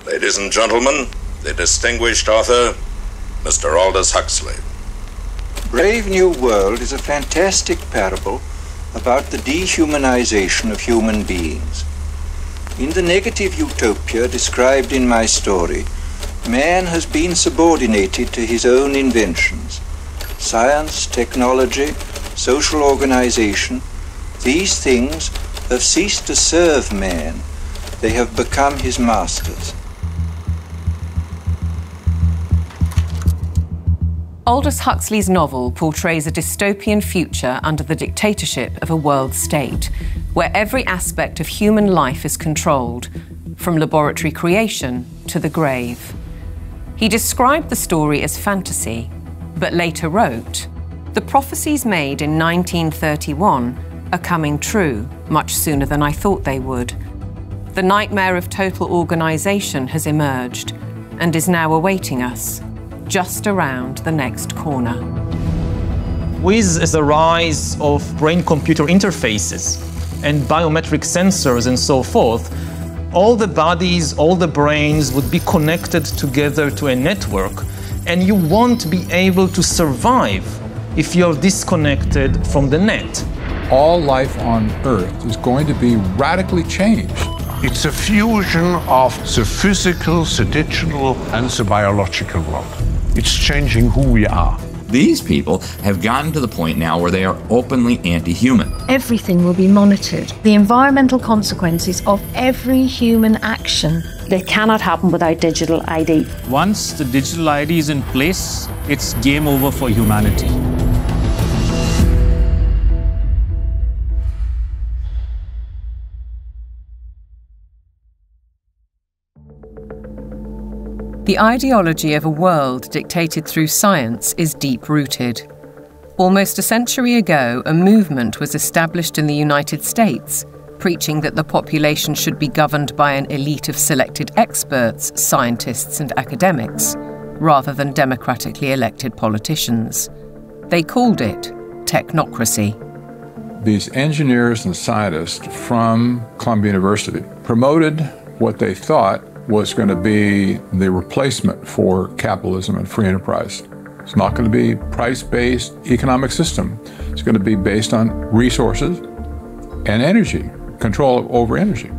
Ladies and gentlemen, the distinguished author, Mr. Aldous Huxley. Brave New World is a fantastic parable about the dehumanization of human beings. In the negative utopia described in my story, man has been subordinated to his own inventions. Science, technology, social organization, these things have ceased to serve man. They have become his masters. Aldous Huxley's novel portrays a dystopian future under the dictatorship of a world state, where every aspect of human life is controlled, from laboratory creation to the grave. He described the story as fantasy, but later wrote, "The prophecies made in 1931 are coming true much sooner than I thought they would. The nightmare of total organisation has emerged and is now awaiting us, just around the next corner." With the rise of brain-computer interfaces and biometric sensors and so forth, all the bodies, all the brains would be connected together to a network, and you won't be able to survive if you're disconnected from the net. All life on Earth is going to be radically changed. It's a fusion of the physical, the digital, and the biological world. It's changing who we are. These people have gotten to the point now where they are openly anti-human. Everything will be monitored. The environmental consequences of every human action. They cannot happen without digital ID. Once the digital ID is in place, it's game over for humanity. The ideology of a world dictated through science is deep-rooted. Almost a century ago, a movement was established in the United States, preaching that the population should be governed by an elite of selected experts, scientists and academics, rather than democratically elected politicians. They called it technocracy. These engineers and scientists from Columbia University promoted what they thought was going to be the replacement for capitalism and free enterprise. It's not going to be a price-based economic system. It's going to be based on resources and energy, control over energy.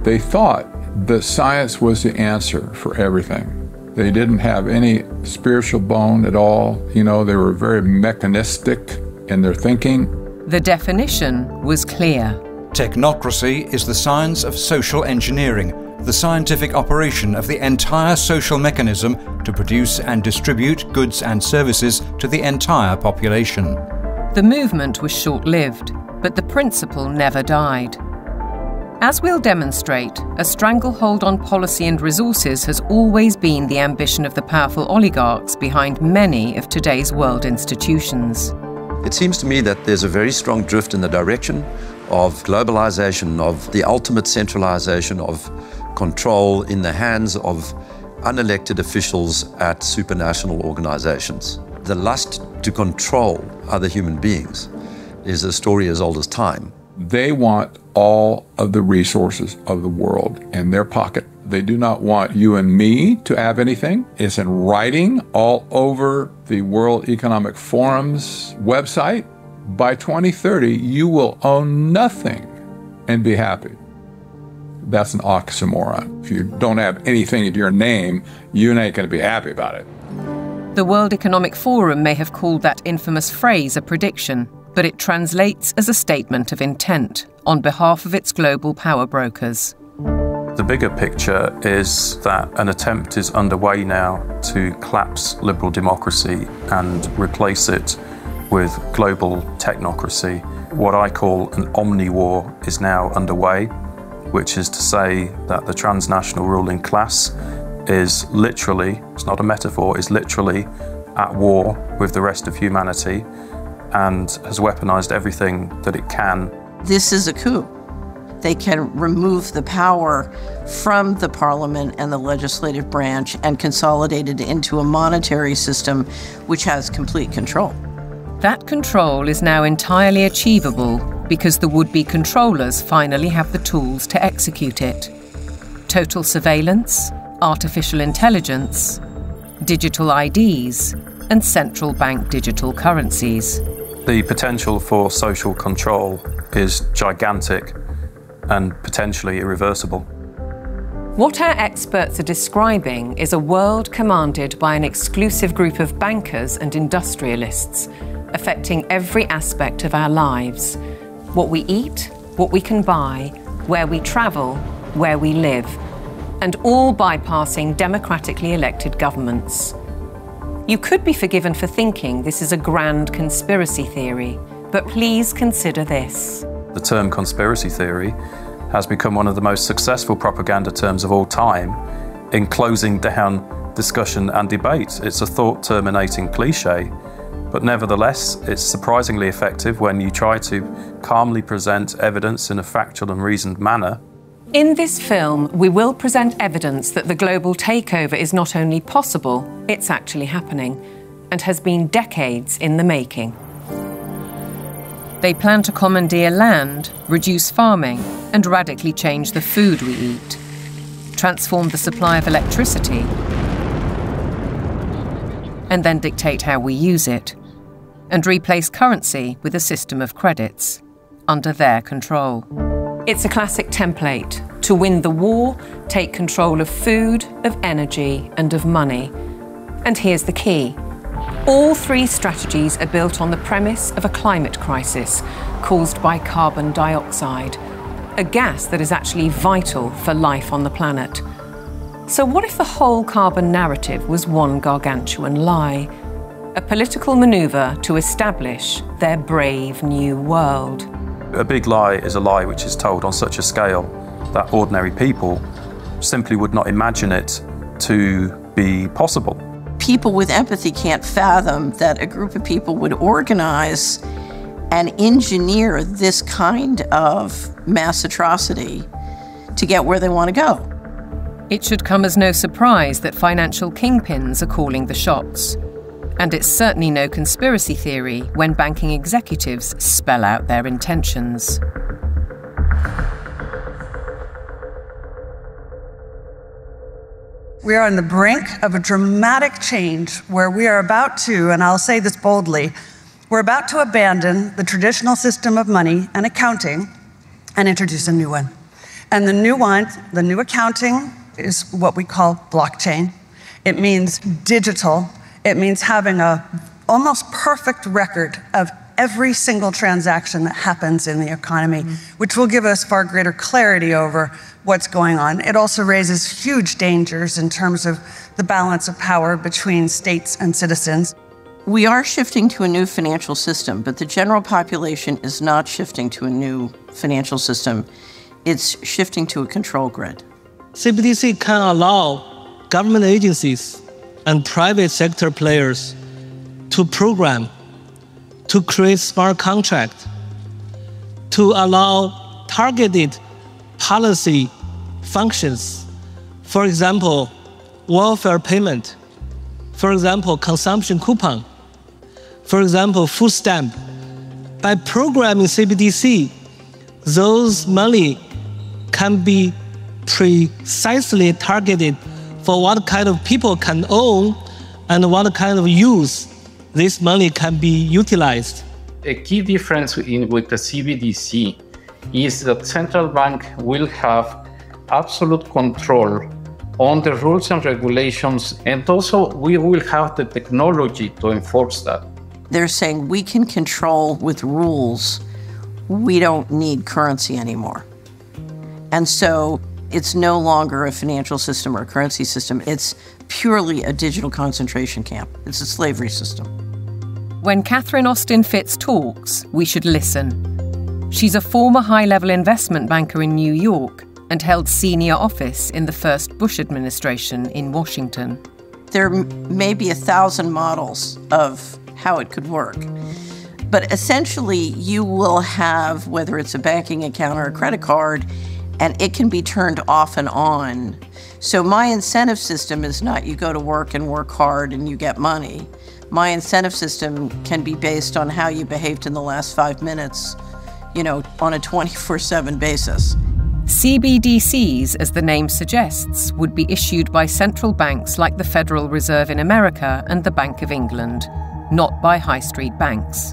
They thought that science was the answer for everything. They didn't have any spiritual bone at all. You know, they were very mechanistic in their thinking. The definition was clear. Technocracy is the science of social engineering, the scientific operation of the entire social mechanism to produce and distribute goods and services to the entire population. The movement was short-lived, but the principle never died. As we'll demonstrate, a stranglehold on policy and resources has always been the ambition of the powerful oligarchs behind many of today's world institutions. It seems to me that there's a very strong drift in the direction of globalization, of the ultimate centralization of control in the hands of unelected officials at supranational organizations. The lust to control other human beings is a story as old as time. They want all of the resources of the world in their pocket. They do not want you and me to have anything. It's in writing all over the World Economic Forum's website. By 2030, you will own nothing and be happy. That's an oxymoron. If you don't have anything in your name, you ain't going to be happy about it. The World Economic Forum may have called that infamous phrase a prediction, but it translates as a statement of intent on behalf of its global power brokers. The bigger picture is that an attempt is underway now to collapse liberal democracy and replace it with global technocracy. What I call an omni-war is now underway, which is to say that the transnational ruling class is literally, it's not a metaphor, is literally at war with the rest of humanity and has weaponized everything that it can. This is a coup. They can remove the power from the parliament and the legislative branch and consolidate it into a monetary system which has complete control. That control is now entirely achievable because the would-be controllers finally have the tools to execute it. total surveillance, artificial intelligence, digital IDs, and central bank digital currencies. The potential for social control is gigantic and potentially irreversible. What our experts are describing is a world commanded by an exclusive group of bankers and industrialists, affecting every aspect of our lives. What we eat, what we can buy, where we travel, where we live, and all bypassing democratically elected governments. You could be forgiven for thinking this is a grand conspiracy theory, but please consider this. The term conspiracy theory has become one of the most successful propaganda terms of all time in closing down discussion and debate. It's a thought-terminating cliche, but nevertheless, it's surprisingly effective when you try to calmly present evidence in a factual and reasoned manner. In this film, we will present evidence that the global takeover is not only possible, it's actually happening, and has been decades in the making. They plan to commandeer land, reduce farming, and radically change the food we eat, transform the supply of electricity, and then dictate how we use it, and replace currency with a system of credits, under their control. It's a classic template. To win the war, take control of food, of energy, and of money. And here's the key. All three strategies are built on the premise of a climate crisis caused by carbon dioxide, a gas that is actually vital for life on the planet. So what if the whole carbon narrative was one gargantuan lie? A political maneuver to establish their brave new world. A big lie is a lie which is told on such a scale that ordinary people simply would not imagine it to be possible. People with empathy can't fathom that a group of people would organize and engineer this kind of mass atrocity to get where they want to go. It should come as no surprise that financial kingpins are calling the shots. And it's certainly no conspiracy theory when banking executives spell out their intentions. We are on the brink of a dramatic change where we are about to, and I'll say this boldly, we're about to abandon the traditional system of money and accounting and introduce a new one. And the new accounting is what we call blockchain. It means digital. It means having an almost perfect record of every single transaction that happens in the economy, which will give us far greater clarity over what's going on. It also raises huge dangers in terms of the balance of power between states and citizens. We are shifting to a new financial system, but the general population is not shifting to a new financial system. It's shifting to a control grid. CBDC can allow government agencies and private sector players to program, to create smart contracts, to allow targeted policy functions. For example, welfare payment. For example, consumption coupon. For example, food stamp. By programming CBDC, those money can be precisely targeted for what kind of people can own and what kind of use this money can be utilized. A key difference with the CBDC is that central bank will have absolute control on the rules and regulations, and also we will have the technology to enforce that. They're saying we can control with rules. We don't need currency anymore. And so it's no longer a financial system or a currency system. It's purely a digital concentration camp. It's a slavery system. When Catherine Austin Fitts talks, we should listen. She's a former high-level investment banker in New York and held senior office in the first Bush administration in Washington. There may be 1,000 models of how it could work. But essentially, you will have, whether it's a banking account or a credit card, and it can be turned off and on. So my incentive system is not you go to work and work hard and you get money. My incentive system can be based on how you behaved in the last 5 minutes, on a 24/7 basis. CBDCs, as the name suggests, would be issued by central banks like the Federal Reserve in America and the Bank of England, not by high street banks.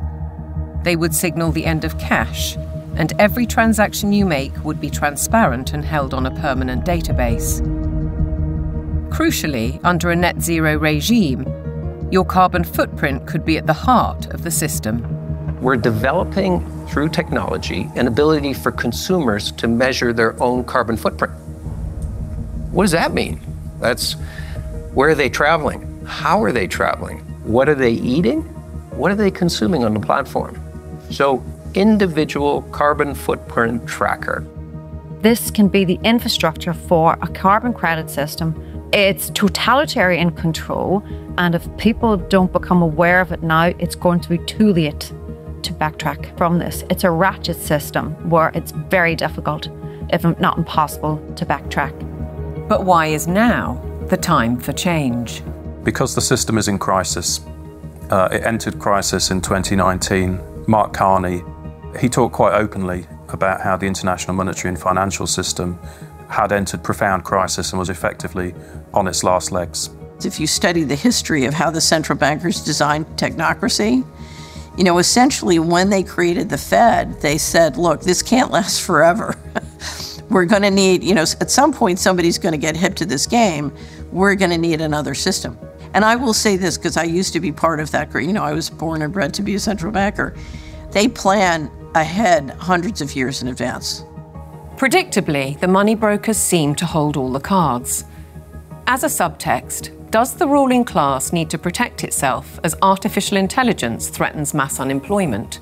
They would signal the end of cash, and every transaction you make would be transparent and held on a permanent database. Crucially, under a net zero regime, your carbon footprint could be at the heart of the system. We're developing, through technology, an ability for consumers to measure their own carbon footprint. What does that mean? That's where are they traveling? How are they traveling? What are they eating? What are they consuming on the platform? So, individual carbon footprint tracker. This can be the infrastructure for a carbon credit system. It's totalitarian control, and if people don't become aware of it now, it's going to be too late to backtrack from this. It's a ratchet system where it's very difficult, if not impossible, to backtrack. But why is now the time for change? Because the system is in crisis. It entered crisis in 2019. Mark Carney, he talked quite openly about how the international monetary and financial system had entered profound crisis and was effectively on its last legs. If you study the history of how the central bankers designed technocracy, essentially when they created the Fed, they said, look, this can't last forever. We're going to need, at some point somebody's going to get hip to this game. We're going to need another system. And I will say this, because I used to be part of that, I was born and bred to be a central banker. They plan ahead hundreds of years in advance. Predictably, the money brokers seem to hold all the cards. As a subtext, does the ruling class need to protect itself as artificial intelligence threatens mass unemployment?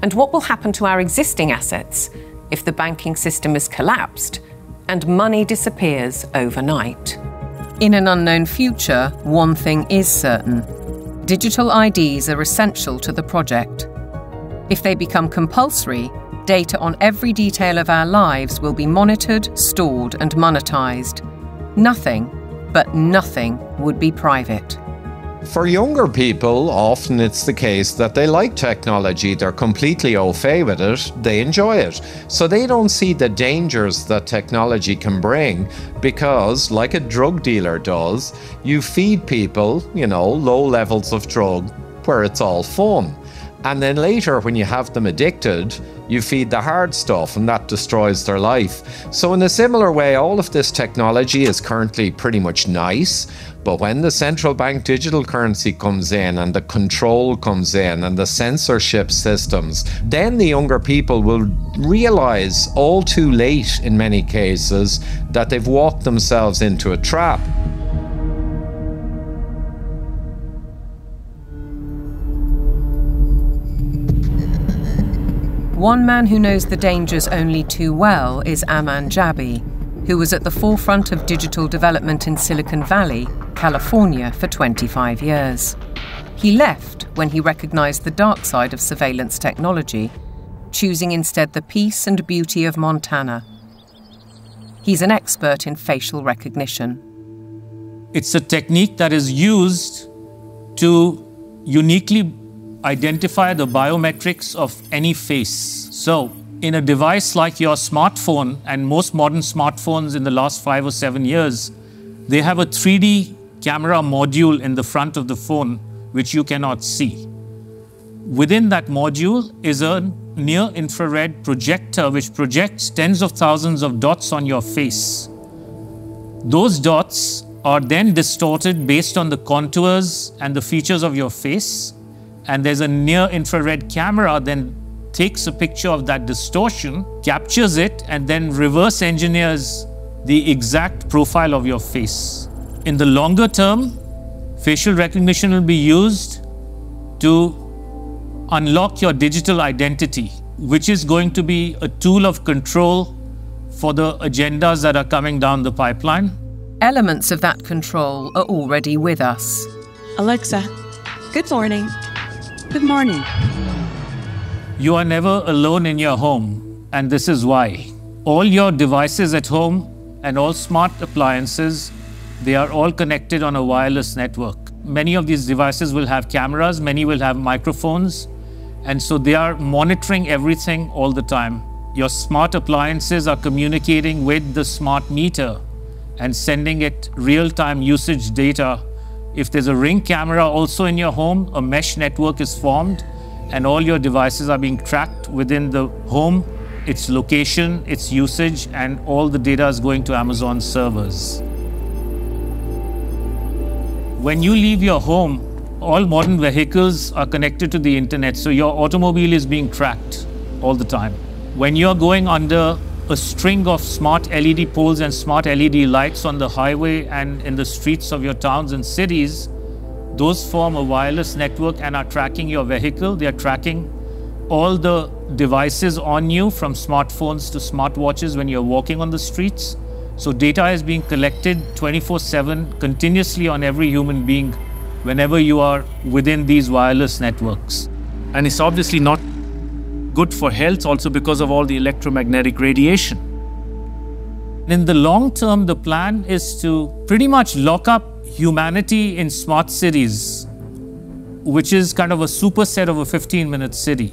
And what will happen to our existing assets if the banking system is collapsed and money disappears overnight? In an unknown future, one thing is certain. Digital IDs are essential to the project. If they become compulsory, data on every detail of our lives will be monitored, stored, and monetized. Nothing, but nothing, would be private. For younger people, often it's the case that they like technology, they're completely au fait with it, they enjoy it. So they don't see the dangers that technology can bring because, like a drug dealer does, you feed people, low levels of drug where it's all fun. And then later, when you have them addicted, you feed the hard stuff and that destroys their life. So in a similar way, all of this technology is currently pretty much nice, but when the central bank digital currency comes in and the control comes in and the censorship systems, then the younger people will realize all too late in many cases that they've walked themselves into a trap. One man who knows the dangers only too well is Aman Jabi, who was at the forefront of digital development in Silicon Valley, California, for 25 years. He left when he recognized the dark side of surveillance technology, choosing instead the peace and beauty of Montana. He's an expert in facial recognition. It's a technique that is used to uniquely identify the biometrics of any face. So, in a device like your smartphone, and most modern smartphones in the last 5 or 7 years, they have a 3D camera module in the front of the phone, which you cannot see. Within that module is a near-infrared projector, which projects tens of thousands of dots on your face. Those dots are then distorted based on the contours and the features of your face. And there's a near-infrared camera then takes a picture of that distortion, captures it, and then reverse engineers the exact profile of your face. In the longer term, facial recognition will be used to unlock your digital identity, which is going to be a tool of control for the agendas that are coming down the pipeline. Elements of that control are already with us. Alexa, good morning. Good morning. You are never alone in your home, and this is why. All your devices at home and all smart appliances, they are all connected on a wireless network. Many of these devices will have cameras, many will have microphones, and so they are monitoring everything all the time. Your smart appliances are communicating with the smart meter and sending it real-time usage data. If there's a Ring camera also in your home, a mesh network is formed and all your devices are being tracked within the home, its location, its usage, and all the data is going to Amazon servers. When you leave your home, all modern vehicles are connected to the internet, so your automobile is being tracked all the time. When you're going under a string of smart LED poles and smart LED lights on the highway and in the streets of your towns and cities, those form a wireless network and are tracking your vehicle. They are tracking all the devices on you, from smartphones to smartwatches when you're walking on the streets. So data is being collected 24/7 continuously on every human being whenever you are within these wireless networks. And it's obviously not good for health also because of all the electromagnetic radiation. In the long term, the plan is to pretty much lock up humanity in smart cities, which is kind of a superset of a 15-minute city.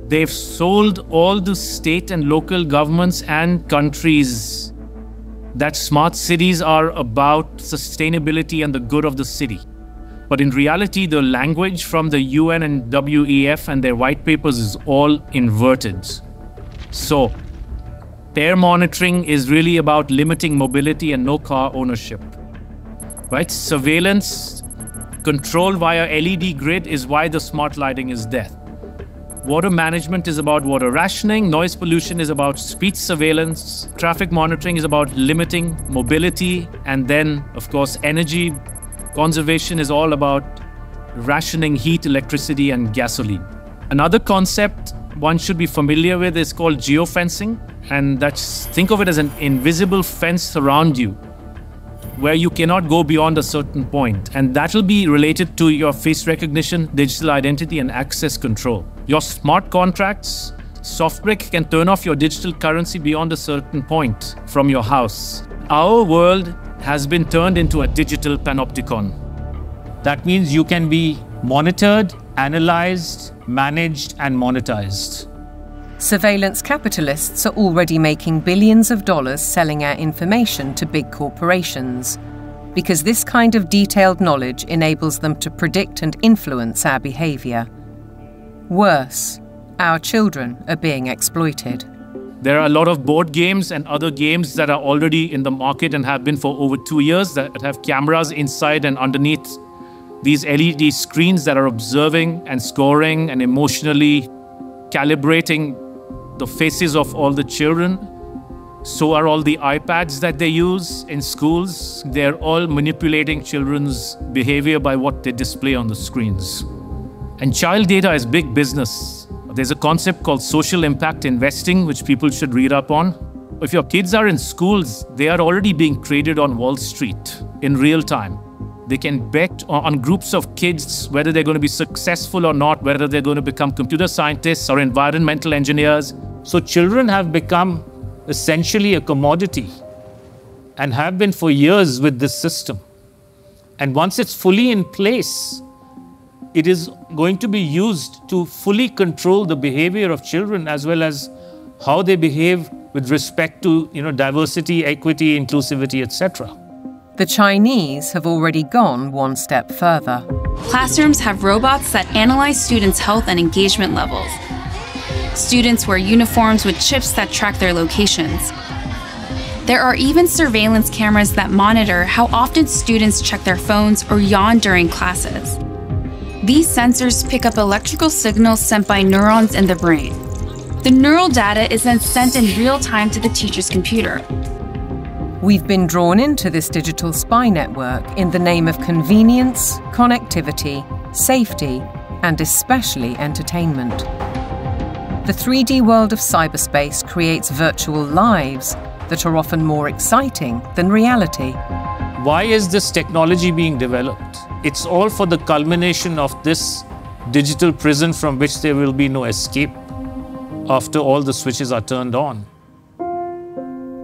They've sold all the state and local governments and countries that smart cities are about sustainability and the good of the city. But in reality, the language from the UN and WEF and their white papers is all inverted. So, air monitoring is really about limiting mobility and no car ownership. Right? Surveillance, control via LED grid is why the smart lighting is there. Water management is about water rationing, noise pollution is about speech surveillance, traffic monitoring is about limiting mobility, and then, of course, energy conservation is all about rationing heat, electricity, and gasoline. Another concept one should be familiar with is called geofencing, and that's, think of it as an invisible fence around you, where you cannot go beyond a certain point. And that will be related to your face recognition, digital identity, and access control. Your smart contracts, SoftBrick can turn off your digital currency beyond a certain point from your house. Our world has been turned into a digital panopticon. That means you can be monitored, analyzed, managed, and monetized. Surveillance capitalists are already making billions of dollars selling our information to big corporations, because this kind of detailed knowledge enables them to predict and influence our behavior. Worse, our children are being exploited. There are a lot of board games and other games that are already in the market and have been for over 2 years that have cameras inside and underneath these LED screens that are observing and scoring and emotionally calibrating the faces of all the children. So are all the iPads that they use in schools. They're all manipulating children's behavior by what they display on the screens. And child data is big business. There's a concept called social impact investing, which people should read up on. If your kids are in schools, they are already being traded on Wall Street in real time. They can bet on groups of kids, whether they're going to be successful or not, whether they're going to become computer scientists or environmental engineers. So children have become essentially a commodity and have been for years with this system. And once it's fully in place, it is going to be used to fully control the behavior of children as well as how they behave with respect to, diversity, equity, inclusivity, etc. The Chinese have already gone one step further. Classrooms have robots that analyze students' health and engagement levels. Students wear uniforms with chips that track their locations. There are even surveillance cameras that monitor how often students check their phones or yawn during classes. These sensors pick up electrical signals sent by neurons in the brain. The neural data is then sent in real time to the teacher's computer. We've been drawn into this digital spy network in the name of convenience, connectivity, safety, and especially entertainment. The 3D world of cyberspace creates virtual lives that are often more exciting than reality. Why is this technology being developed? It's all for the culmination of this digital prison from which there will be no escape after all the switches are turned on.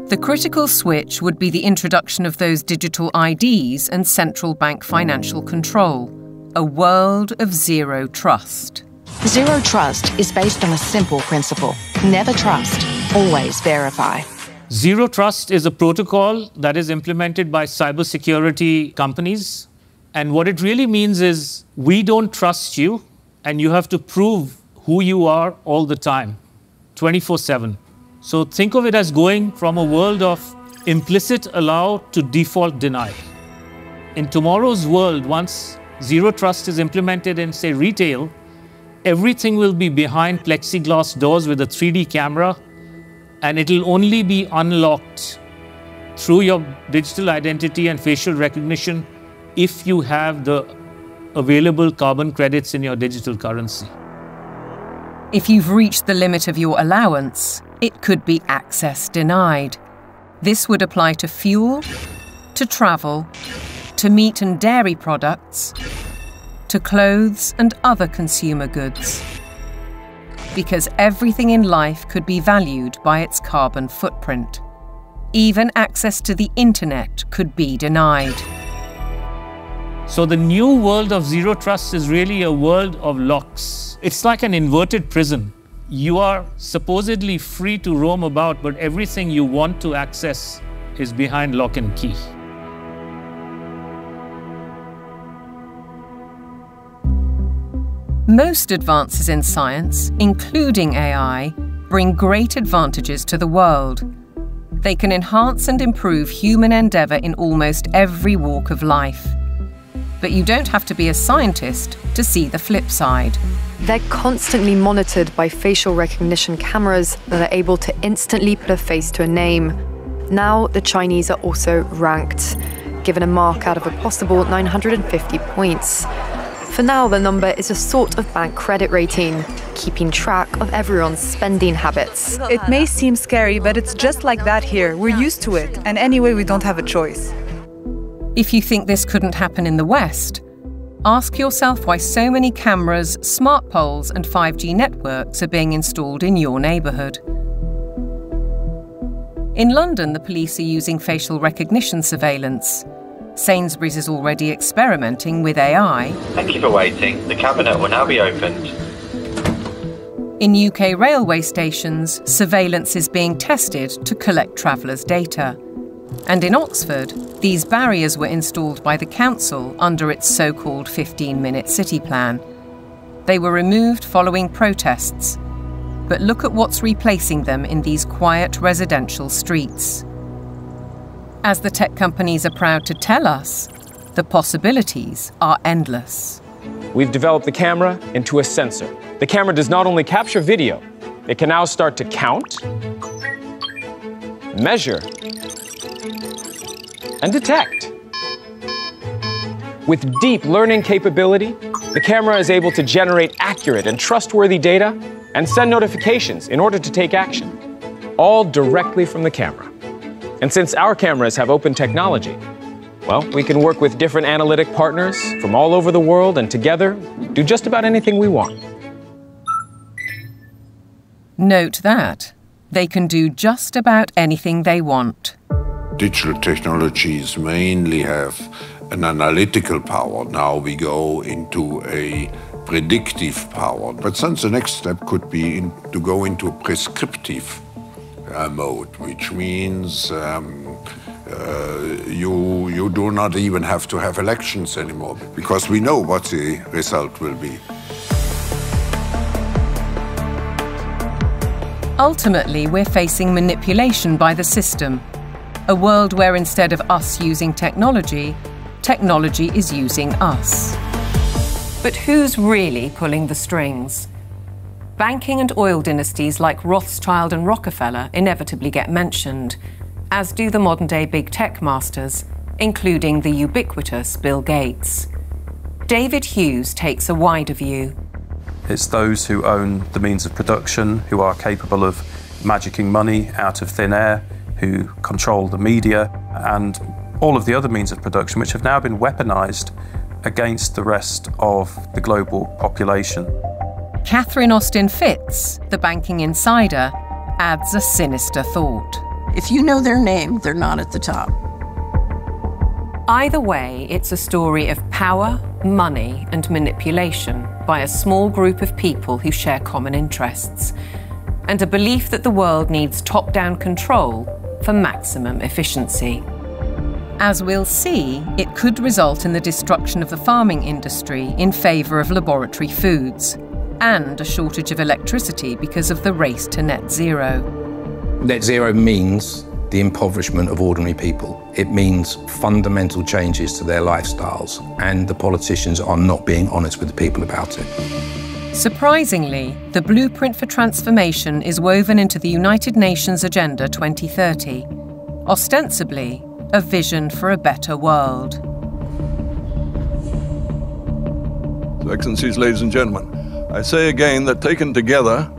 The critical switch would be the introduction of those digital IDs and central bank financial control, a world of zero trust. Zero trust is based on a simple principle. Never trust, always verify. Zero trust is a protocol that is implemented by cybersecurity companies. And what it really means is we don't trust you, and you have to prove who you are all the time, 24/7. So think of it as going from a world of implicit allow to default deny. In tomorrow's world, once zero trust is implemented in, say, retail, everything will be behind plexiglass doors with a 3D camera, and it'll only be unlocked through your digital identity and facial recognition if you have the available carbon credits in your digital currency. If you've reached the limit of your allowance, it could be access denied. This would apply to fuel, to travel, to meat and dairy products, to clothes and other consumer goods. Because everything in life could be valued by its carbon footprint. Even access to the internet could be denied. So the new world of zero trust is really a world of locks. It's like an inverted prison. You are supposedly free to roam about, but everything you want to access is behind lock and key. Most advances in science, including AI, bring great advantages to the world. They can enhance and improve human endeavour in almost every walk of life. But you don't have to be a scientist to see the flip side. They're constantly monitored by facial recognition cameras that are able to instantly put a face to a name. Now the Chinese are also ranked, given a mark out of a possible 950 points. For now, the number is a sort of bank credit rating, keeping track of everyone's spending habits. It may seem scary, but it's just like that here. We're used to it, and anyway, we don't have a choice. If you think this couldn't happen in the West, ask yourself why so many cameras, smart poles and 5G networks are being installed in your neighbourhood. In London, the police are using facial recognition surveillance. Sainsbury's is already experimenting with AI. Thank you for waiting. The cabinet will now be opened. In UK railway stations, surveillance is being tested to collect travellers' data. And in Oxford, these barriers were installed by the council under its so-called 15-minute city plan. They were removed following protests. But look at what's replacing them in these quiet residential streets. As the tech companies are proud to tell us, the possibilities are endless. We've developed the camera into a sensor. The camera does not only capture video, it can now start to count, measure, and detect. With deep learning capability, the camera is able to generate accurate and trustworthy data and send notifications in order to take action, all directly from the camera. And since our cameras have open technology, well, we can work with different analytic partners from all over the world and together do just about anything we want. Note that they can do just about anything they want. Digital technologies mainly have an analytical power. Now we go into a predictive power. But then the next step could be to go into a prescriptive mode, which means you do not even have to have elections anymore, because we know what the result will be. Ultimately, we're facing manipulation by the system, a world where instead of us using technology, technology is using us. But who's really pulling the strings? Banking and oil dynasties like Rothschild and Rockefeller inevitably get mentioned, as do the modern-day big tech masters, including the ubiquitous Bill Gates. David Hughes takes a wider view. It's those who own the means of production, who are capable of magicking money out of thin air, who control the media, and all of the other means of production, which have now been weaponized against the rest of the global population. Catherine Austin Fitz, the banking insider, adds a sinister thought. If you know their name, they're not at the top. Either way, it's a story of power, money, and manipulation. by a small group of people who share common interests, and a belief that the world needs top-down control for maximum efficiency. As we'll see, it could result in the destruction of the farming industry in favour of laboratory foods, and a shortage of electricity because of the race to net zero. Net zero means the impoverishment of ordinary people. It means fundamental changes to their lifestyles, and the politicians are not being honest with the people about it. Surprisingly, the blueprint for transformation is woven into the United Nations Agenda 2030, ostensibly a vision for a better world. Excellencies, ladies and gentlemen, I say again that taken together,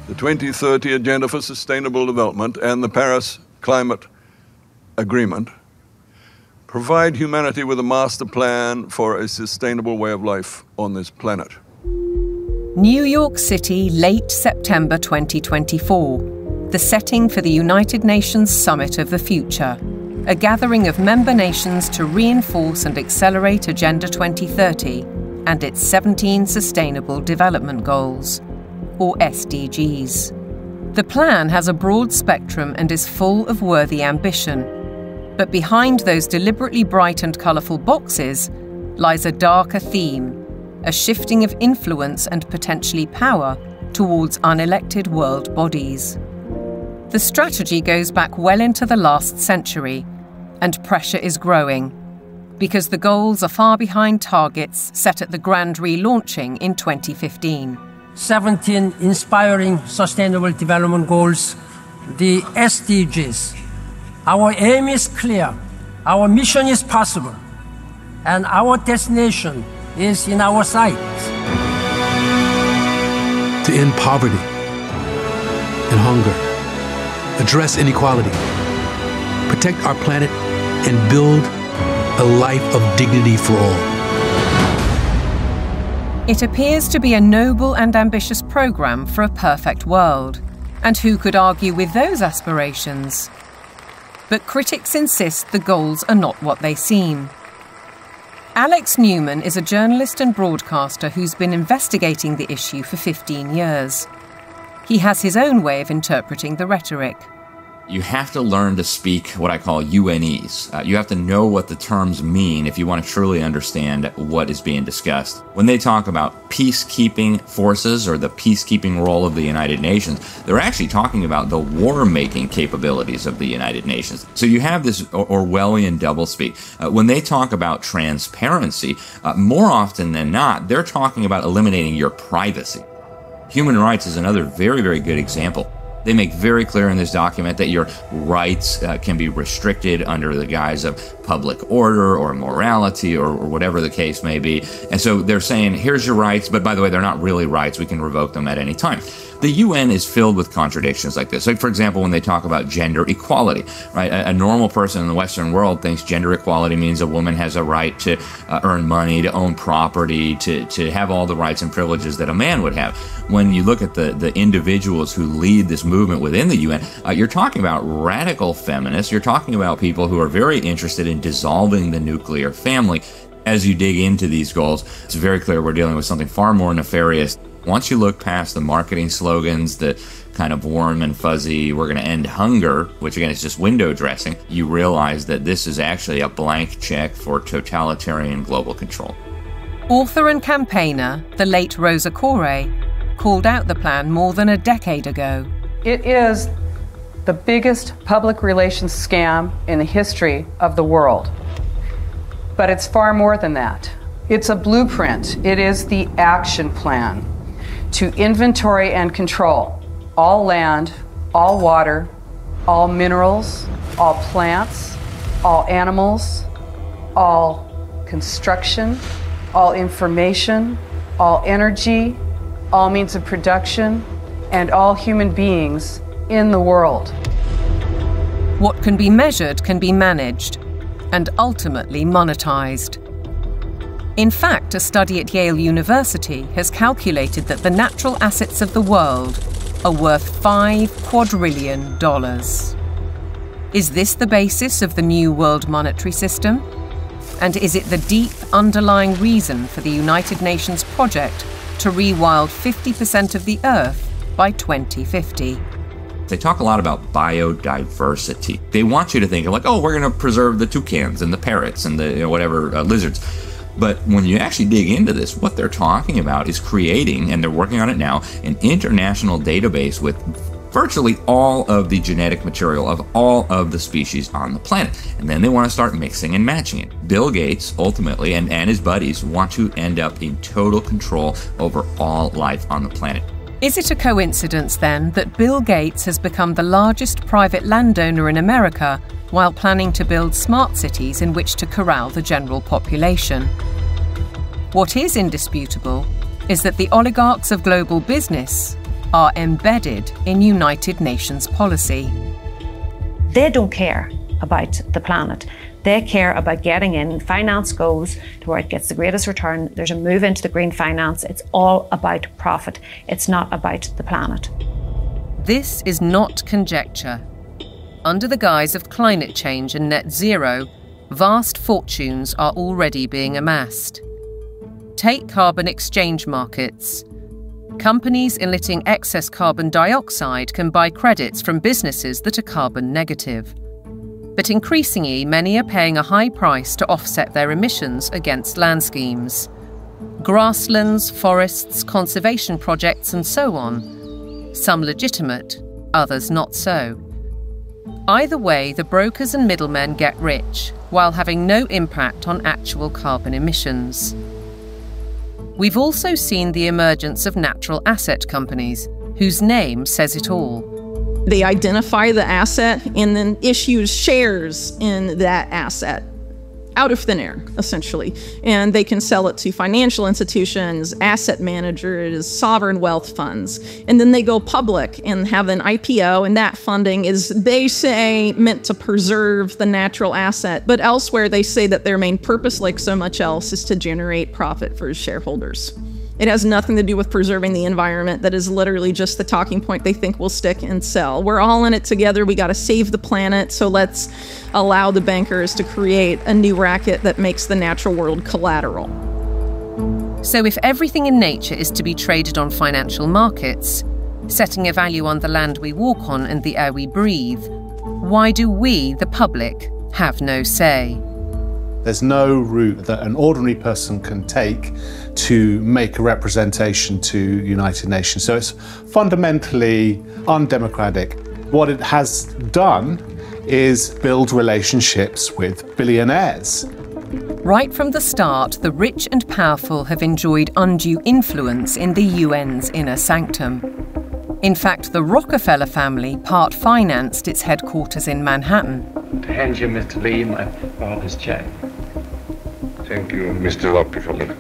the 2030 Agenda for Sustainable Development and the Paris Climate Agreement provide humanity with a master plan for a sustainable way of life on this planet. New York City, late September 2024, the setting for the United Nations Summit of the Future, a gathering of member nations to reinforce and accelerate Agenda 2030 and its 17 Sustainable Development Goals, or SDGs. The plan has a broad spectrum and is full of worthy ambition, but behind those deliberately bright and colourful boxes lies a darker theme, a shifting of influence and potentially power towards unelected world bodies. The strategy goes back well into the last century, and pressure is growing, because the goals are far behind targets set at the grand relaunching in 2015. 17 inspiring Sustainable Development Goals, the SDGs. Our aim is clear, our mission is possible, and our destination is in our sights. To end poverty and hunger, address inequality, protect our planet, and build a life of dignity for all. It appears to be a noble and ambitious programme for a perfect world, and who could argue with those aspirations? But critics insist the goals are not what they seem. Alex Newman is a journalist and broadcaster who's been investigating the issue for 15 years. He has his own way of interpreting the rhetoric. You have to learn to speak what I call UNEs. You have to know what the terms mean if you want to truly understand what is being discussed. When they talk about peacekeeping forces or the peacekeeping role of the United Nations, they're actually talking about the war-making capabilities of the United Nations. So you have this Orwellian doublespeak. When they talk about transparency, more often than not, they're talking about eliminating your privacy. Human rights is another very, very good example. They make very clear in this document that your rights can be restricted under the guise of public order or morality or whatever the case may be. And so they're saying, here's your rights, but by the way, they're not really rights. We can revoke them at any time. The UN is filled with contradictions like this. Like, for example, when they talk about gender equality, right? A normal person in the Western world thinks gender equality means a woman has a right to earn money, to own property, to have all the rights and privileges that a man would have. When you look at the individuals who lead this movement within the UN, you're talking about radical feminists. You're talking about people who are very interested in dissolving the nuclear family. As you dig into these goals, it's very clear we're dealing with something far more nefarious. Once you look past the marketing slogans, the kind of warm and fuzzy, we're going to end hunger, which again is just window dressing, you realize that this is actually a blank check for totalitarian global control. Author and campaigner, the late Rosa Koire, called out the plan more than a decade ago. It is the biggest public relations scam in the history of the world. But it's far more than that. It's a blueprint. It is the action plan to inventory and control all land, all water, all minerals, all plants, all animals, all construction, all information, all energy, all means of production, and all human beings in the world. What can be measured can be managed and ultimately monetized. In fact, a study at Yale University has calculated that the natural assets of the world are worth $5 quadrillion. Is this the basis of the new world monetary system? And is it the deep underlying reason for the United Nations project to rewild 50% of the Earth by 2050. They talk a lot about biodiversity. They want you to think of like, oh, we're going to preserve the toucans and the parrots and the lizards. But when you actually dig into this, what they're talking about is creating, and they're working on it now, an international database with virtually all of the genetic material of all of the species on the planet. And then they want to start mixing and matching it. Bill Gates, ultimately, and his buddies want to end up in total control over all life on the planet. Is it a coincidence, then, that Bill Gates has become the largest private landowner in America while planning to build smart cities in which to corral the general population? What is indisputable is that the oligarchs of global business are embedded in United Nations policy. They don't care about the planet. They care about getting in. Finance goes to where it gets the greatest return. There's a move into the green finance. It's all about profit. It's not about the planet. This is not conjecture. Under the guise of climate change and net zero, vast fortunes are already being amassed. Take carbon exchange markets. Companies emitting excess carbon dioxide can buy credits from businesses that are carbon negative. But increasingly, many are paying a high price to offset their emissions against land schemes. Grasslands, forests, conservation projects, and so on. Some legitimate, others not so. Either way, the brokers and middlemen get rich, while having no impact on actual carbon emissions. We've also seen the emergence of natural asset companies, whose name says it all. They identify the asset and then issue shares in that asset out of thin air, essentially. And they can sell it to financial institutions, asset managers, sovereign wealth funds. And then they go public and have an IPO, and that funding is, they say, meant to preserve the natural asset. But elsewhere, they say that their main purpose, like so much else, is to generate profit for shareholders. It has nothing to do with preserving the environment. That is literally just the talking point they think will stick and sell. We're all in it together. We got to save the planet, so let's allow the bankers to create a new racket that makes the natural world collateral. So if everything in nature is to be traded on financial markets, setting a value on the land we walk on and the air we breathe, why do we, the public, have no say? There's no route that an ordinary person can take to make a representation to United Nations. So it's fundamentally undemocratic. What it has done is build relationships with billionaires. Right from the start, the rich and powerful have enjoyed undue influence in the UN's inner sanctum. In fact, the Rockefeller family part-financed its headquarters in Manhattan. To hand you, Mr. Lee, my father's check. Thank you, Mr. Rockefeller.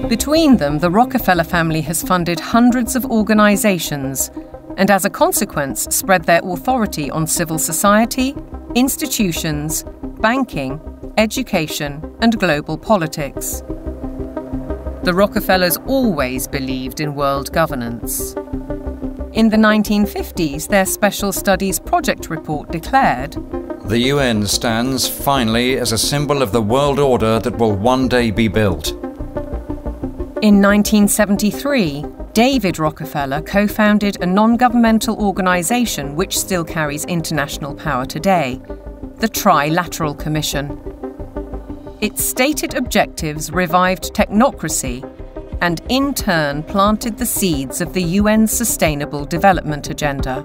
Between them, the Rockefeller family has funded hundreds of organizations and, as a consequence, spread their authority on civil society, institutions, banking, education, and global politics. The Rockefellers always believed in world governance. In the 1950s, their Special Studies Project report declared, "The UN stands finally as a symbol of the world order that will one day be built." In 1973, David Rockefeller co-founded a non-governmental organization which still carries international power today, the Trilateral Commission. Its stated objectives revived technocracy and in turn planted the seeds of the UN's Sustainable Development Agenda.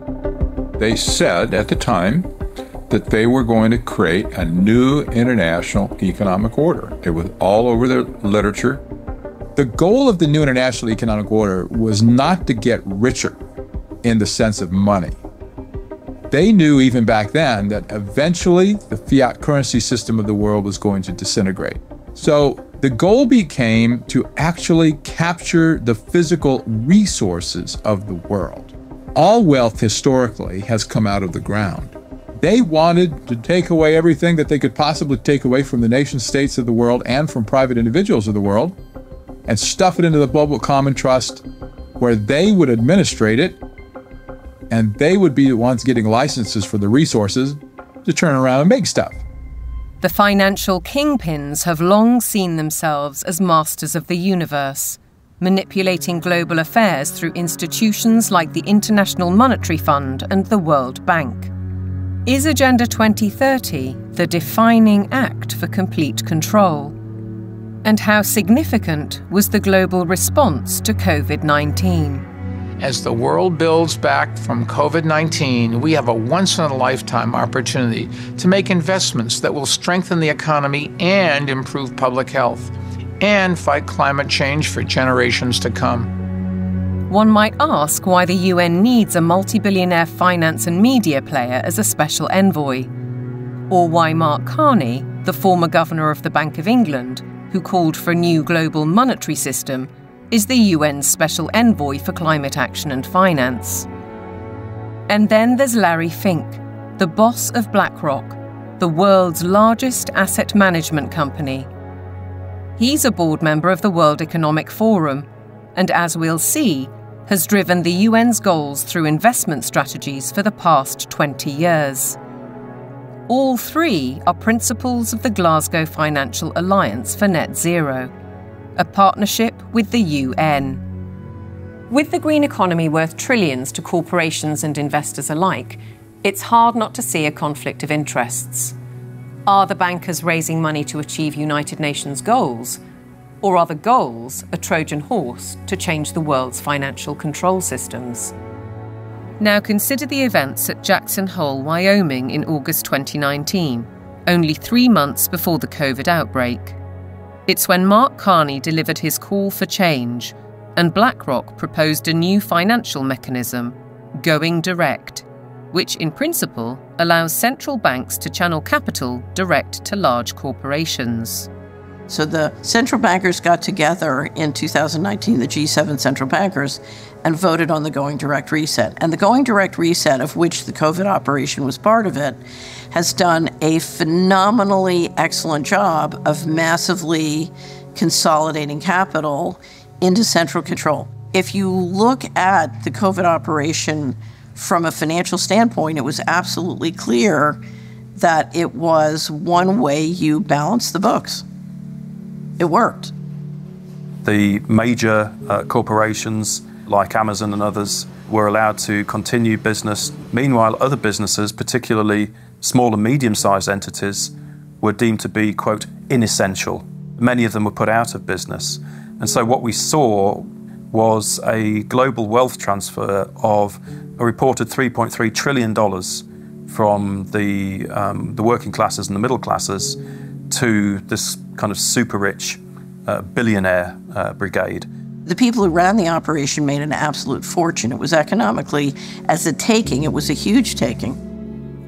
They said at the time that they were going to create a new international economic order. It was all over the literature. The goal of the new international economic order was not to get richer in the sense of money. They knew even back then that eventually the fiat currency system of the world was going to disintegrate. So the goal became to actually capture the physical resources of the world. All wealth historically has come out of the ground. They wanted to take away everything that they could possibly take away from the nation states of the world and from private individuals of the world and stuff it into the global common trust where they would administrate it and they would be the ones getting licenses for the resources to turn around and make stuff. The financial kingpins have long seen themselves as masters of the universe, manipulating global affairs through institutions like the International Monetary Fund and the World Bank. Is Agenda 2030 the defining act for complete control? And how significant was the global response to COVID-19? As the world builds back from COVID-19, we have a once-in-a-lifetime opportunity to make investments that will strengthen the economy and improve public health, and fight climate change for generations to come. One might ask why the UN needs a multi-billionaire finance and media player as a special envoy, or why Mark Carney, the former governor of the Bank of England, who called for a new global monetary system, is the UN's special envoy for climate action and finance. And then there's Larry Fink, the boss of BlackRock, the world's largest asset management company. He's a board member of the World Economic Forum, and as we'll see, has driven the UN's goals through investment strategies for the past 20 years. All three are principles of the Glasgow Financial Alliance for Net Zero, a partnership with the UN. With the green economy worth trillions to corporations and investors alike, it's hard not to see a conflict of interests. Are the bankers raising money to achieve United Nations goals? Or are the goals a Trojan horse to change the world's financial control systems? Now consider the events at Jackson Hole, Wyoming in August 2019, only 3 months before the COVID outbreak. It's when Mark Carney delivered his call for change, and BlackRock proposed a new financial mechanism, Going Direct, which in principle allows central banks to channel capital direct to large corporations. So the central bankers got together in 2019, the G7 central bankers, and voted on the Going Direct Reset. And the Going Direct Reset, of which the COVID operation was part of it, has done a phenomenally excellent job of massively consolidating capital into central control. If you look at the COVID operation from a financial standpoint, it was absolutely clear that it was one way you balance the books. It worked. The major corporations like Amazon and others were allowed to continue business. Meanwhile, other businesses, particularly small and medium-sized entities, were deemed to be, quote, inessential. Many of them were put out of business. And so what we saw was a global wealth transfer of a reported $3.3 trillion from the working classes and the middle classes to this kind of super rich billionaire brigade. The people who ran the operation made an absolute fortune. It was economically, as a taking, it was a huge taking.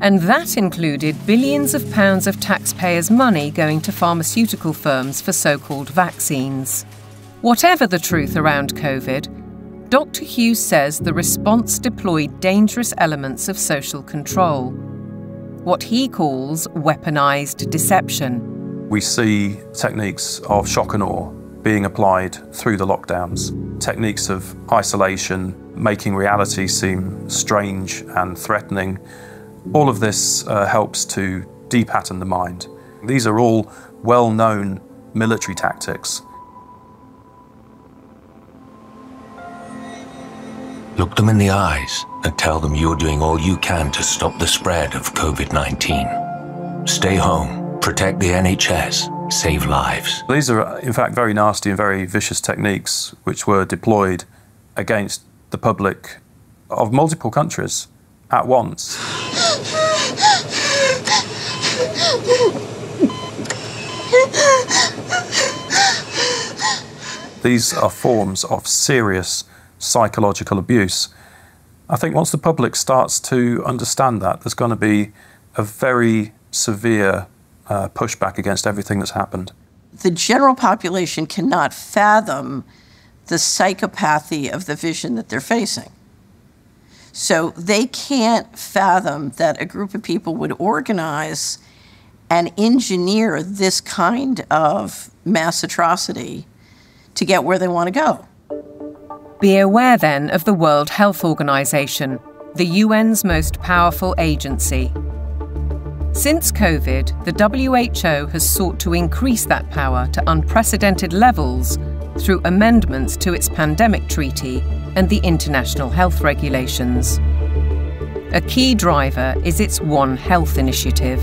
And that included billions of pounds of taxpayers' money going to pharmaceutical firms for so-called vaccines. Whatever the truth around COVID, Dr. Hughes says the response deployed dangerous elements of social control, what he calls weaponized deception. We see techniques of shock and awe being applied through the lockdowns, techniques of isolation, making reality seem strange and threatening. All of this helps to de-pattern the mind. These are all well-known military tactics. Look them in the eyes and tell them you're doing all you can to stop the spread of COVID-19. Stay home, protect the NHS, save lives. These are, in fact, very nasty and very vicious techniques which were deployed against the public of multiple countries at once. These are forms of serious psychological abuse. I think once the public starts to understand that, there's going to be a very severe pushback against everything that's happened. The general population cannot fathom the psychopathy of the vision that they're facing. So they can't fathom that a group of people would organize and engineer this kind of mass atrocity to get where they want to go. Be aware then of the World Health Organization, the UN's most powerful agency. Since COVID, the WHO has sought to increase that power to unprecedented levels through amendments to its pandemic treaty and the international health regulations. A key driver is its One Health initiative.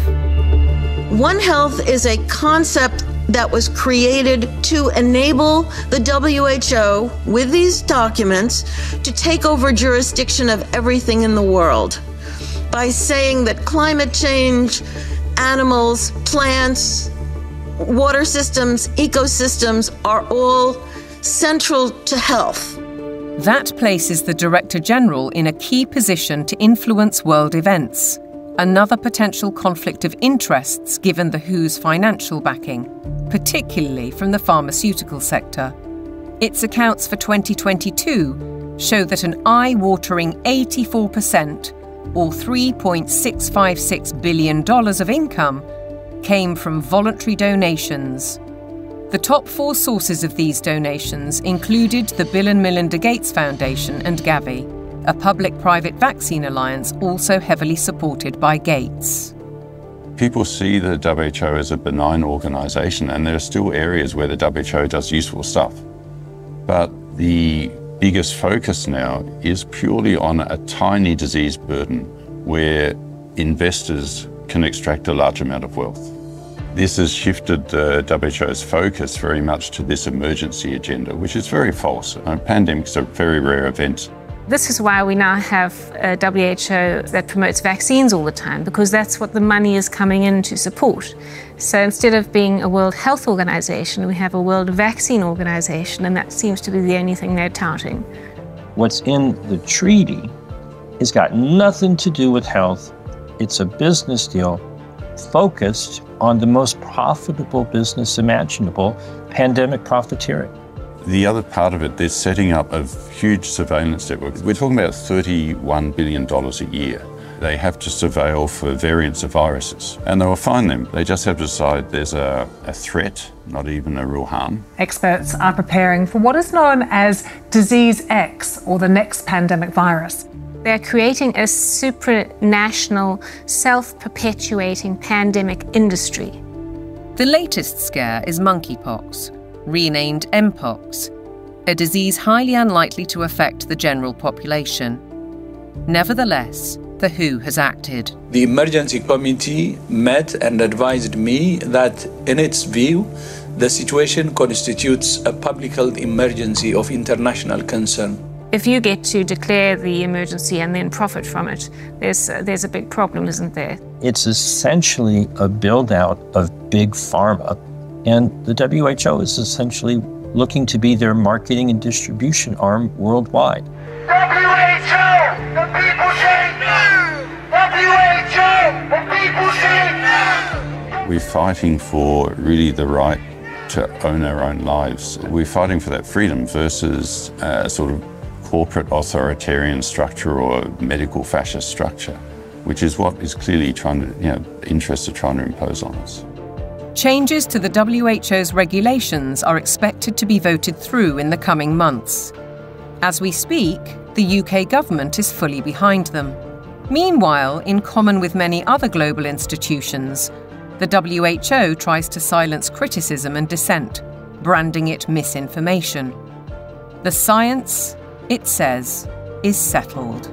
One Health is a concept that was created to enable the WHO, with these documents, to take over jurisdiction of everything in the world by saying that climate change, animals, plants, water systems, ecosystems are all central to health. That places the Director General in a key position to influence world events, another potential conflict of interests given the WHO's financial backing, particularly from the pharmaceutical sector. Its accounts for 2022 show that an eye-watering 84%, or $3.656 billion of income, came from voluntary donations. The top 4 sources of these donations included the Bill and Melinda Gates Foundation and Gavi, a public-private vaccine alliance also heavily supported by Gates. People see the WHO as a benign organisation, and there are still areas where the WHO does useful stuff. But the biggest focus now is purely on a tiny disease burden where investors can extract a large amount of wealth. This has shifted the WHO's focus very much to this emergency agenda, which is very false. Pandemics are very rare events. This is why we now have a WHO that promotes vaccines all the time, because that's what the money is coming in to support. So instead of being a World Health Organization, we have a World Vaccine Organization, and that seems to be the only thing they're touting. What's in the treaty has got nothing to do with health. It's a business deal focused on the most profitable business imaginable, pandemic profiteering. The other part of it, they're setting up a huge surveillance network. We're talking about $31 billion a year. They have to surveil for variants of viruses, and they will find them. They just have to decide there's a threat, not even a real harm. Experts are preparing for what is known as Disease X, or the next pandemic virus. They're creating a supranational, self-perpetuating pandemic industry. The latest scare is monkeypox, renamed Mpox, a disease highly unlikely to affect the general population. Nevertheless, the WHO has acted. The emergency committee met and advised me that, in its view, the situation constitutes a public health emergency of international concern. If you get to declare the emergency and then profit from it, there's a big problem, isn't there? It's essentially a build-out of big pharma, and the WHO is essentially looking to be their marketing and distribution arm worldwide. WHO! The people say no! WHO! The people say no! We're fighting for really the right to own our own lives. We're fighting for that freedom versus a sort of corporate authoritarian structure or medical fascist structure, which is what is clearly interests are trying to impose on us. Changes to the WHO's regulations are expected to be voted through in the coming months. As we speak, the UK government is fully behind them. Meanwhile, in common with many other global institutions, the WHO tries to silence criticism and dissent, branding it misinformation. The science, it says, is settled.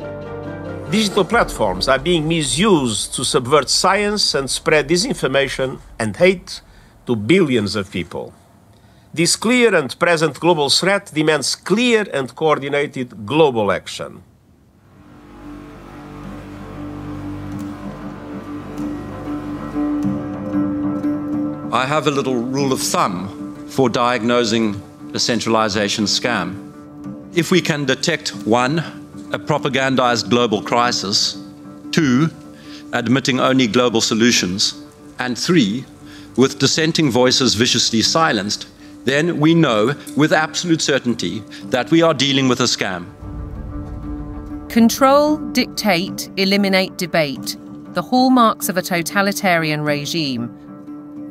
Digital platforms are being misused to subvert science and spread disinformation and hate to billions of people. This clear and present global threat demands clear and coordinated global action. I have a little rule of thumb for diagnosing a centralization scam. If we can detect 1, a propagandized global crisis, 2, admitting only global solutions, and 3, with dissenting voices viciously silenced, then we know with absolute certainty that we are dealing with a scam. Control, dictate, eliminate debate, the hallmarks of a totalitarian regime.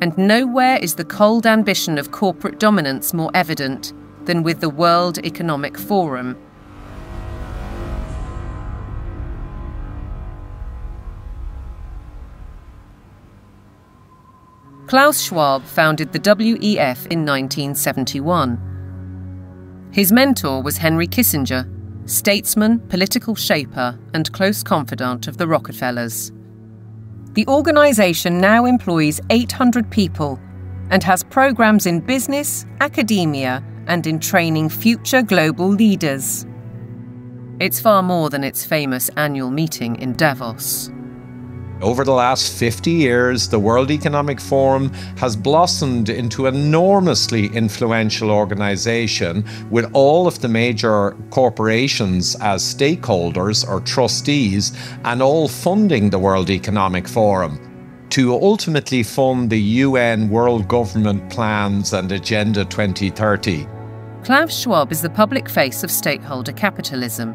And nowhere is the cold ambition of corporate dominance more evident than with the World Economic Forum. Klaus Schwab founded the WEF in 1971. His mentor was Henry Kissinger, statesman, political shaper, and close confidant of the Rockefellers. The organisation now employs 800 people and has programmes in business, academia, and in training future global leaders. It's far more than its famous annual meeting in Davos. Over the last 50 years, the World Economic Forum has blossomed into an enormously influential organization with all of the major corporations as stakeholders or trustees and all funding the World Economic Forum to ultimately fund the UN World Government Plans and Agenda 2030. Klaus Schwab is the public face of stakeholder capitalism,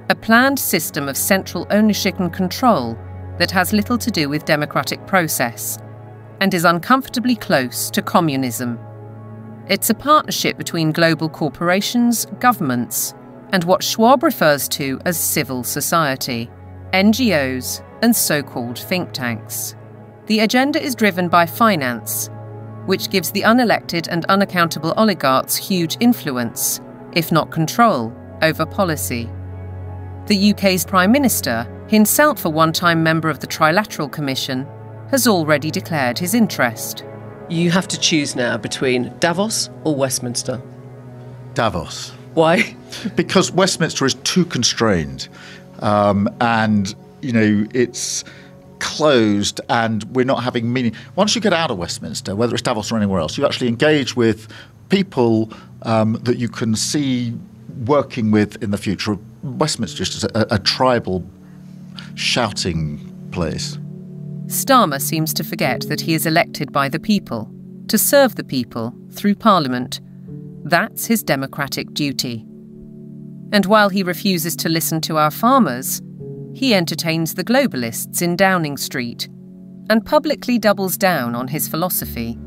a planned system of central ownership and control that has little to do with democratic process and is uncomfortably close to communism. It's a partnership between global corporations, governments, and what Schwab refers to as civil society, NGOs, and so-called think tanks. The agenda is driven by finance, which gives the unelected and unaccountable oligarchs huge influence, if not control, over policy. The UK's Prime Minister, himself a one-time member of the Trilateral Commission, has already declared his interest. You have to choose now between Davos or Westminster. Davos. Why? Because Westminster is too constrained, and it's closed, and we're not having meaning. Once you get out of Westminster, whether it's Davos or anywhere else, you actually engage with people that you can see working with in the future. Westminster is just a tribal shouting place. Starmer seems to forget that he is elected by the people, to serve the people through Parliament. That's his democratic duty. And while he refuses to listen to our farmers, he entertains the globalists in Downing Street and publicly doubles down on his philosophy.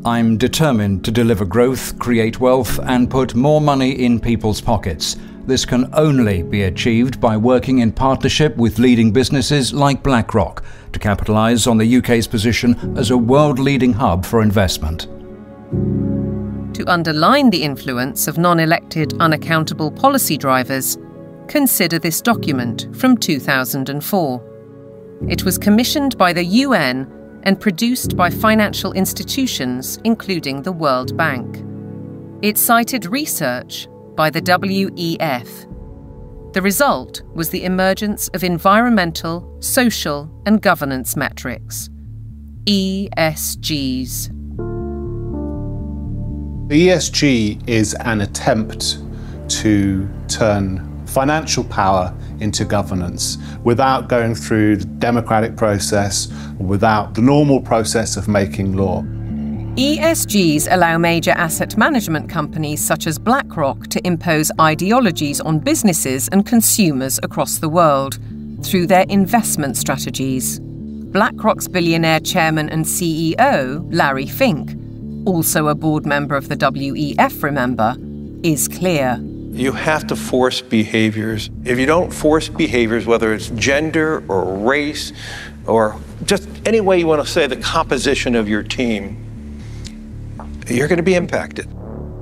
I'm determined to deliver growth, create wealth, and put more money in people's pockets. This can only be achieved by working in partnership with leading businesses like BlackRock to capitalise on the UK's position as a world-leading hub for investment. To underline the influence of non-elected, unaccountable policy drivers, consider this document from 2004. It was commissioned by the UN and produced by financial institutions, including the World Bank. It cited research by the WEF. The result was the emergence of environmental, social, and governance metrics, ESGs. The ESG is an attempt to turn financial power into governance without going through the democratic process, without the normal process of making law. ESGs allow major asset management companies such as BlackRock to impose ideologies on businesses and consumers across the world through their investment strategies. BlackRock's billionaire chairman and CEO, Larry Fink, also a board member of the WEF, remember, is clear. You have to force behaviors. If you don't force behaviors, whether it's gender or race or just any way you want to say the composition of your team, you're going to be impacted.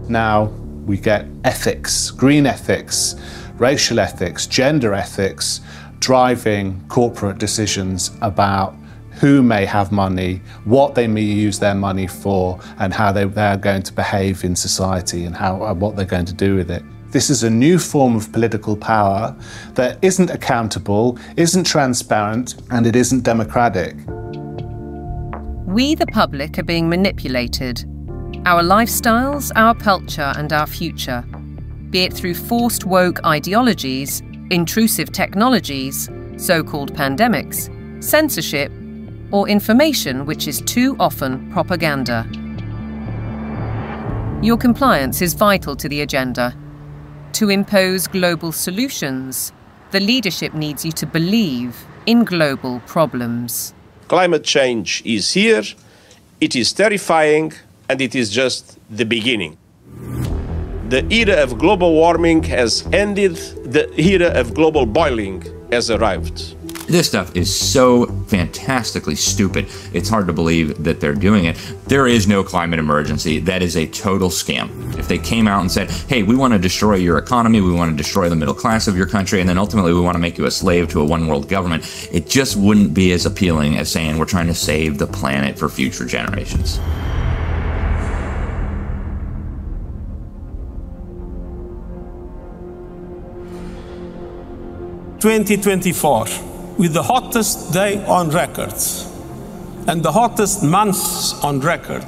Now we get ethics, green ethics, racial ethics, gender ethics, driving corporate decisions about who may have money, what they may use their money for, and how they're going to behave in society and what they're going to do with it. This is a new form of political power that isn't accountable, isn't transparent, and it isn't democratic. We, the public, are being manipulated. Our lifestyles, our culture, and our future, be it through forced woke ideologies, intrusive technologies, so-called pandemics, censorship, or information which is too often propaganda. Your compliance is vital to the agenda. To impose global solutions, the leadership needs you to believe in global problems. Climate change is here, it is terrifying, and it is just the beginning. The era of global warming has ended, the era of global boiling has arrived. This stuff is so fantastically stupid. It's hard to believe that they're doing it. There is no climate emergency. That is a total scam. If they came out and said, hey, we want to destroy your economy, we want to destroy the middle class of your country, and then ultimately we want to make you a slave to a one world government, it just wouldn't be as appealing as saying we're trying to save the planet for future generations. ...2024, with the hottest day on record and the hottest months on record,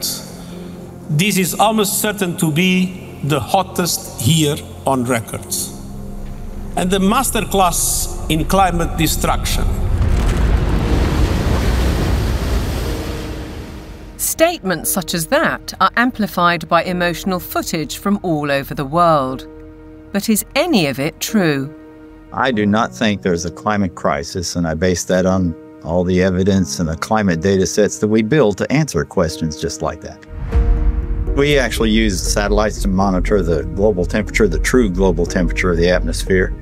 this is almost certain to be the hottest year on record. And the masterclass in climate destruction. Statements such as that are amplified by emotional footage from all over the world. But is any of it true? I do not think there's a climate crisis, and I base that on all the evidence and the climate data sets that we build to answer questions just like that. We actually use satellites to monitor the global temperature, the true global temperature of the atmosphere.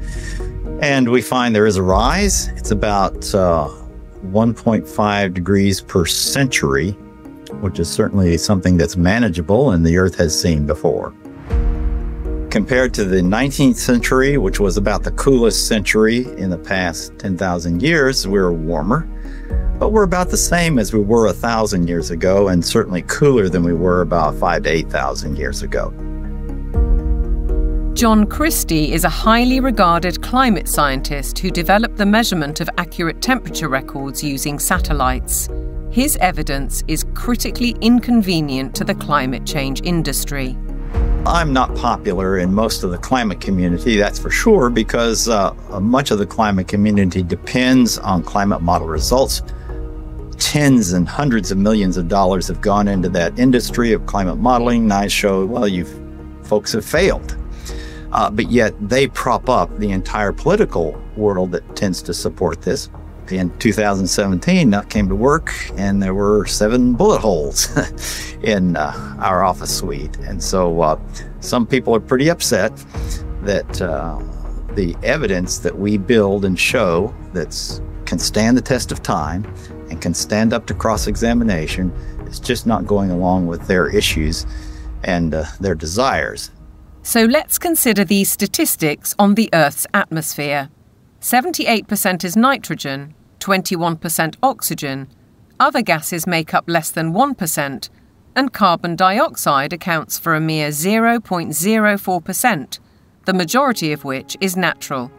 And we find there is a rise. It's about 1.5 degrees per century, which is certainly something that's manageable and the Earth has seen before. Compared to the 19th century, which was about the coolest century in the past 10,000 years, we're warmer. But we're about the same as we were 1,000 years ago, and certainly cooler than we were about 5,000 to 8,000 years ago. John Christie is a highly regarded climate scientist who developed the measurement of accurate temperature records using satellites. His evidence is critically inconvenient to the climate change industry. I'm not popular in most of the climate community, that's for sure, because much of the climate community depends on climate model results. Tens and hundreds of millions of dollars have gone into that industry of climate modeling, and I show, well, you folks have failed. But yet they prop up the entire political world that tends to support this. In 2017, I came to work and there were 7 bullet holes in our office suite. And so some people are pretty upset that the evidence that we build and show that can stand the test of time and can stand up to cross-examination is just not going along with their issues and their desires. So let's consider these statistics on the Earth's atmosphere. 78% is nitrogen, 21% oxygen, other gases make up less than 1%, and carbon dioxide accounts for a mere 0.04%, the majority of which is natural.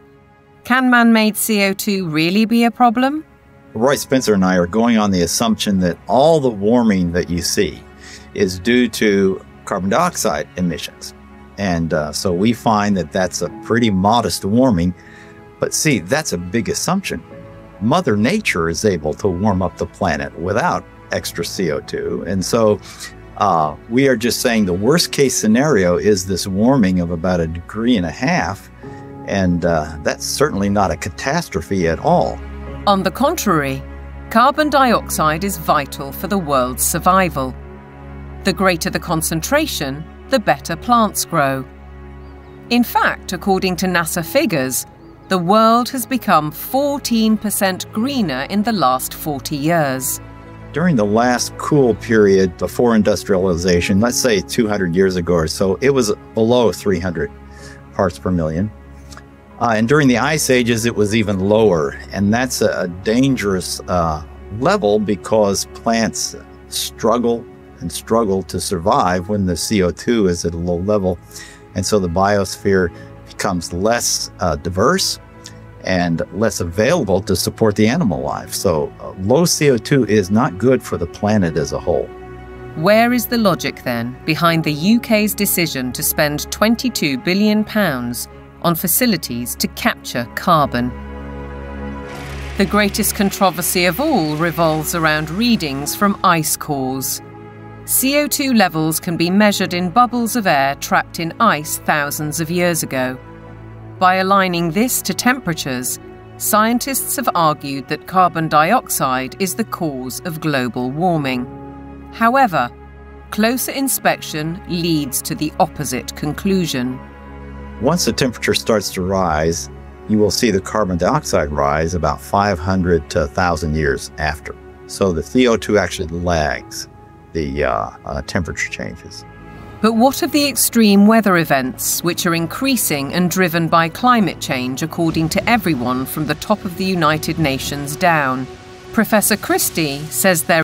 Can man-made CO2 really be a problem? Roy Spencer and I are going on the assumption that all the warming that you see is due to carbon dioxide emissions. And so we find that that's a pretty modest warming. But see, that's a big assumption. Mother Nature is able to warm up the planet without extra CO2. And so we are just saying the worst case scenario is this warming of about 1.5 degrees. And that's certainly not a catastrophe at all. On the contrary, carbon dioxide is vital for the world's survival. The greater the concentration, the better plants grow. In fact, according to NASA figures, the world has become 14% greener in the last 40 years. During the last cool period before industrialization, let's say 200 years ago or so, it was below 300 parts per million. And during the ice ages, it was even lower. And that's a dangerous level because plants struggle to survive when the CO2 is at a low level. And so the biosphere becomes less diverse and less available to support the animal life. So low CO2 is not good for the planet as a whole. Where is the logic then behind the UK's decision to spend £22 billion on facilities to capture carbon? The greatest controversy of all revolves around readings from ice cores. CO2 levels can be measured in bubbles of air trapped in ice thousands of years ago. By aligning this to temperatures, scientists have argued that carbon dioxide is the cause of global warming. However, closer inspection leads to the opposite conclusion. Once the temperature starts to rise, you will see the carbon dioxide rise about 500 to 1,000 years after. So the CO2 actually lags the temperature changes. But what of the extreme weather events, which are increasing and driven by climate change, according to everyone from the top of the United Nations down? Professor Christie says there